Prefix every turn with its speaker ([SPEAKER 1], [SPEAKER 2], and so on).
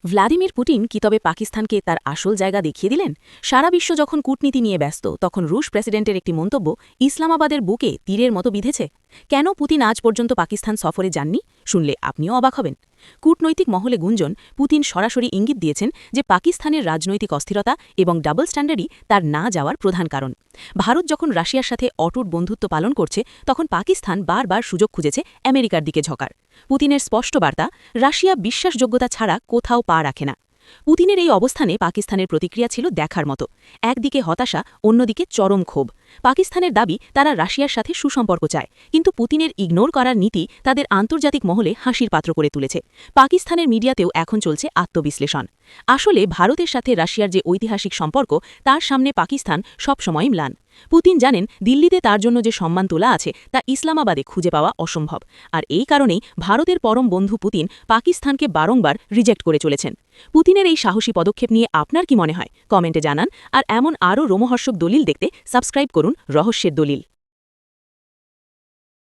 [SPEAKER 1] Vladimir Putin কি তবে পাকিস্তানকে তার আসল জায়গা দেখিয়ে দিলেন? সারা বিশ্ব যখন কূটনীতি নিয়ে ব্যস্ত, তখন রুশ প্রেসিডেন্টের একটি মন্তব্য ইসলামাবাদের বুকে তীরের মতো বিঁধেছে। কেন পুতিন আজ পর্যন্ত পাকিস্তান সফরে যাননি? শুনলে আপনিও অবাক হবেন। কূটনৈতিক মহলে গুঞ্জন, পুতিন সরাসরি ইঙ্গিত দিয়েছেন যে পাকিস্তানের রাজনৈতিক অস্থিরতা এবং ডাবল স্ট্যান্ডার্ডই তার না যাওয়ার প্রধান কারণ। ভারত যখন রাশিয়ার সাথে অটুট বন্ধুত্ব পালন করছে, তখন পাকিস্তান বারবার সুযোগ খুঁজেছে আমেরিকার দিকে ঝোঁকার। পুতিনের স্পষ্ট বার্তা, রাশিয়া বিশ্বাসযোগ্যতা ছাড়া কোথাও পা রাখে না। পুতিনের এই অবস্থানে পাকিস্তানের প্রতিক্রিয়া ছিল দেখার মতো। একদিকে হতাশা, অন্যদিকে চরম ক্ষোভ। পাকিস্তানের দাবি তারা রাশিয়ার সাথে সুসম্পর্ক চায়, কিন্তু পুতিনের ইগনোর করার নীতি তাদের আন্তর্জাতিক মহলে হাসির পাত্র করে তুলেছে। পাকিস্তানের মিডিয়াতেও এখন চলছে আত্মবিশ্লেষণ। আসলে ভারতের সাথে রাশিয়ার যে ঐতিহাসিক সম্পর্ক, তার সামনে পাকিস্তান সবসময় ম্লান। পুতিন জানেন দিল্লিতে তার জন্য যে সম্মান তোলা আছে তা ইসলামাবাদে খুঁজে পাওয়া অসম্ভব। আর এই কারণেই ভারতের পরম বন্ধু পুতিন পাকিস্তানকে বারংবার রিজেক্ট করে চলেছেন। পুতিনের এই সাহসী পদক্ষেপ নিয়ে আপনার কি মনে হয়? কমেন্টে জানান। আর এমন আরও রোমহর্ষক দলিল দেখতে সাবস্ক্রাইব করুন রহস্যের দলিল।